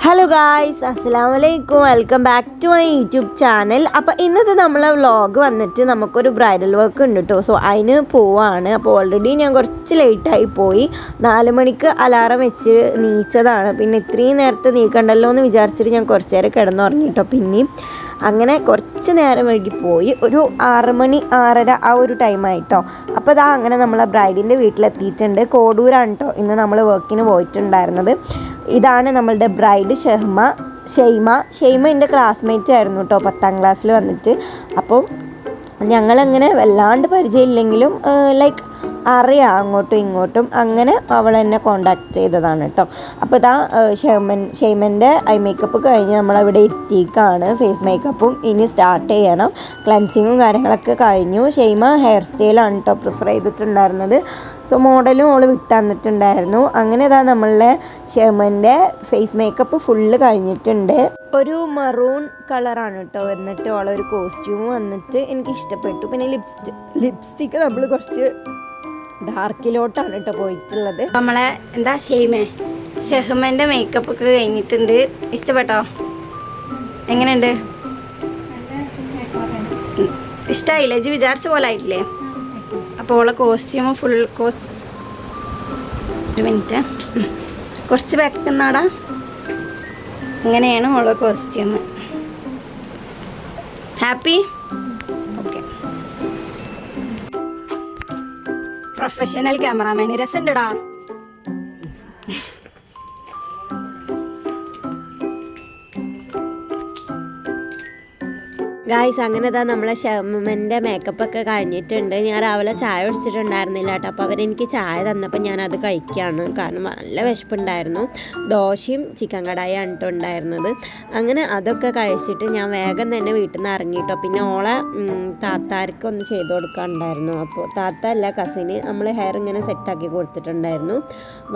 Hello guys, അസ്സലാമലൈക്കും. Welcome back to my YouTube channel. അപ്പോൾ ഇന്നത്തെ നമ്മളെ വ്ളോഗ് വന്നിട്ട് നമുക്കൊരു ബ്രൈഡൽ വർക്ക് ഉണ്ട് കേട്ടോ. സോ അതിന് പോവാണ്. അപ്പോൾ ഓൾറെഡി ഞാൻ കുറച്ച് ലേറ്റായി പോയി. 4 മണിക്ക് അലാറം വെച്ച് നീച്ചതാണ്. പിന്നെ ഇത്രയും നേരത്തെ നീക്കണ്ടല്ലോ എന്ന് വിചാരിച്ചിട്ട് ഞാൻ കുറച്ച് നേരം കിടന്നുറങ്ങി കേട്ടോ. പിന്നെയും അങ്ങനെ കുറച്ച് നേരം വൈകി പോയി. ഒരു 6 മണി 6:30 ആ ഒരു ടൈമായിട്ടോ. അപ്പോൾ ഇതാ അങ്ങനെ നമ്മളെ ബ്രൈഡിൻ്റെ വീട്ടിലെത്തിയിട്ടുണ്ട്. കോഡൂരാണ് കേട്ടോ ഇന്ന് നമ്മൾ വർക്കിന് പോയിട്ടുണ്ടായിരുന്നത്. ഇതാണ് നമ്മളുടെ ബ്രൈഡ് ഷെയ്മ എൻ്റെ ക്ലാസ്മേറ്റ് ആയിരുന്നു കേട്ടോ 10ാം ക്ലാസ്സിൽ വന്നിട്ട്. അപ്പം ഞങ്ങളങ്ങനെ വല്ലാണ്ട് പരിചയമില്ലെങ്കിലും ലൈക്ക് അറിയാം അങ്ങോട്ടും ഇങ്ങോട്ടും. അങ്ങനെ അവൾ എന്നെ കോണ്ടാക്ട് ചെയ്തതാണ് കേട്ടോ. അപ്പോൾ ഇതാ ഷെയ്മൻ്റെ ഐ മേക്കപ്പ് കഴിഞ്ഞ് നമ്മളവിടെ എത്തിക്കാണ്. ഫേസ് മേക്കപ്പും ഇനി സ്റ്റാർട്ട് ചെയ്യണം. ക്ലൻസിങ്ങും കാര്യങ്ങളൊക്കെ കഴിഞ്ഞു. ഷെയ്മ ഹെയർ സ്റ്റൈലാണ് കേട്ടോ പ്രിഫർ ചെയ്തിട്ടുണ്ടായിരുന്നത്. സോ മോഡലും അവൾ വിട്ട് തന്നിട്ടുണ്ടായിരുന്നു. അങ്ങനെ ഇതാ നമ്മളുടെ ഷെയ്മൻ്റെ ഫേസ് മേക്കപ്പ് ഫുള്ള് കഴിഞ്ഞിട്ടുണ്ട്. ഒരു മറൂൺ കളറാണ് കേട്ടോ. എന്നിട്ട് അവളൊരു കോസ്റ്റ്യൂം വന്നിട്ട് എനിക്ക് ഇഷ്ടപ്പെട്ടു. പിന്നെ ലിപ്സ്റ്റിക്ക് നമ്മൾ കുറച്ച് ഡാർക്കിലോട്ടാണ് കേട്ടോ പോയിട്ടുള്ളത്. നമ്മളെ എന്താ ഷെഹ്മൻ്റെ മേക്കപ്പ് ഒക്കെ കഴിഞ്ഞിട്ടുണ്ട്. ഇഷ്ടപ്പെട്ടോ? എങ്ങനെയുണ്ട്? ഇഷ്ടമായില്ലേ? ജി വിചാരിച്ച പോലെ ആയിട്ടില്ലേ? അപ്പോൾ ഓളെ കോസ്റ്റ്യൂം ഫുൾ ഒരു മിനിറ്റ് കുറച്ച് വെക്കുന്നാടാ. ഇങ്ങനെയാണ് ഓളെ costume. Happy? Okay. Professional cameraman രസമുണ്ടടാ. ഗായ്സ്, അങ്ങനെ ഇതാ നമ്മളെ ഷെയ്മൻ്റെ മേക്കപ്പൊക്കെ കഴിഞ്ഞിട്ടുണ്ട്. ഞാൻ രാവിലെ ചായ കുടിച്ചിട്ടുണ്ടായിരുന്നില്ല കേട്ടോ. അപ്പോൾ അവരെനിക്ക് ചായ തന്നപ്പോൾ ഞാനത് കഴിക്കുകയാണ്. കാരണം നല്ല വിശപ്പുണ്ടായിരുന്നു. ദോശയും ചിക്കൻ കടായാണ് കേട്ടോ ഉണ്ടായിരുന്നത്. അങ്ങനെ അതൊക്കെ കഴിച്ചിട്ട് ഞാൻ വേഗം തന്നെ വീട്ടിൽ നിന്ന് ഇറങ്ങിയിട്ടോ. പിന്നെ ഓളെ താത്താർക്ക് ഒന്ന് ചെയ്ത് കൊടുക്കാനുണ്ടായിരുന്നു. അപ്പോൾ താത്ത അല്ല, കസിന് നമ്മൾ ഹെയർ ഇങ്ങനെ സെറ്റാക്കി കൊടുത്തിട്ടുണ്ടായിരുന്നു.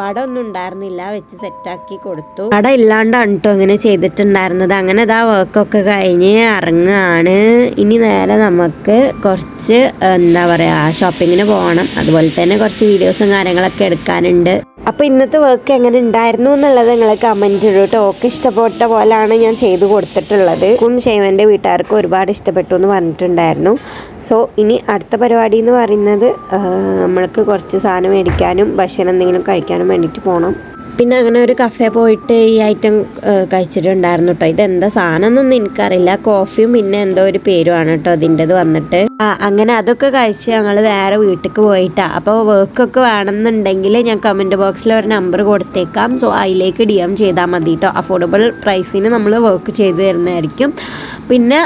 വട ഒന്നും ഉണ്ടായിരുന്നില്ല, വെച്ച് സെറ്റാക്കി കൊടുത്തു. വട ഇല്ലാണ്ടാണ് കേട്ടോ ഇങ്ങനെ ചെയ്തിട്ടുണ്ടായിരുന്നത്. അങ്ങനെ ഇതാ വർക്കൊക്കെ കഴിഞ്ഞ് ഇറങ്ങുകയാണ്. ഇനി നേരെ നമുക്ക് കുറച്ച് എന്താ പറയുക ഷോപ്പിങ്ങിന് പോകണം. അതുപോലെ തന്നെ കുറച്ച് വീഡിയോസും കാര്യങ്ങളൊക്കെ എടുക്കാനുണ്ട്. അപ്പോൾ ഇന്നത്തെ വർക്ക് എങ്ങനെ ഉണ്ടായിരുന്നു എന്നുള്ളത് നിങ്ങൾ കമൻറ്റ് ഇടും കേട്ടോ. ഒക്കെ ഇഷ്ടപ്പെട്ട പോലെയാണ് ഞാൻ ചെയ്ത് കൊടുത്തിട്ടുള്ളത്. ഷെയ്മൻ്റെ വീട്ടുകാർക്ക് ഒരുപാട് ഇഷ്ടപ്പെട്ടു എന്ന് പറഞ്ഞിട്ടുണ്ടായിരുന്നു. സോ ഇനി അടുത്ത പരിപാടി എന്ന് പറയുന്നത് നമ്മൾക്ക് കുറച്ച് സാധനം മേടിക്കാനും ഭക്ഷണം എന്തെങ്കിലും കഴിക്കാനും വേണ്ടിയിട്ട് പോകണം. പിന്നെ അങ്ങനെ ഒരു കഫേ പോയിട്ട് ഈ ഐറ്റം കഴിച്ചിട്ടുണ്ടായിരുന്നു കേട്ടോ. ഇതെന്താ സാധനം എന്നൊന്നും എനിക്കറിയില്ല. കോഫിയും പിന്നെ എന്തോ ഒരു പേരുമാണ് കേട്ടോ അതിൻ്റെത് വന്നിട്ട്. അങ്ങനെ അതൊക്കെ കഴിച്ച് ഞങ്ങൾ നേരെ വീട്ടിലേക്ക് പോയിട്ടാണ്. അപ്പോൾ വർക്കൊക്കെ വേണമെന്നുണ്ടെങ്കിൽ ഞാൻ കമൻറ്റ് ബോക്സിൽ ഒരു നമ്പർ കൊടുത്തേക്കാം. സോ അതിലേക്ക് DM ചെയ്താൽ മതി കേട്ടോ. അഫോർഡബിൾ പ്രൈസിന് നമ്മൾ വർക്ക് ചെയ്ത് തരുന്നതായിരിക്കും. പിന്നെ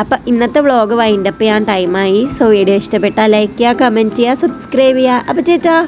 അപ്പം ഇന്നത്തെ വ്ളോഗ് വൈൻഡപ്പ് ചെയ്യാൻ ടൈമായി. സോ വീഡിയോ ഇഷ്ടപ്പെട്ടാൽ ലൈക്ക് ചെയ്യുക, കമൻറ്റ് ചെയ്യുക, സബ്സ്ക്രൈബ് ചെയ്യുക. അപ്പോൾ ചേച്ചാ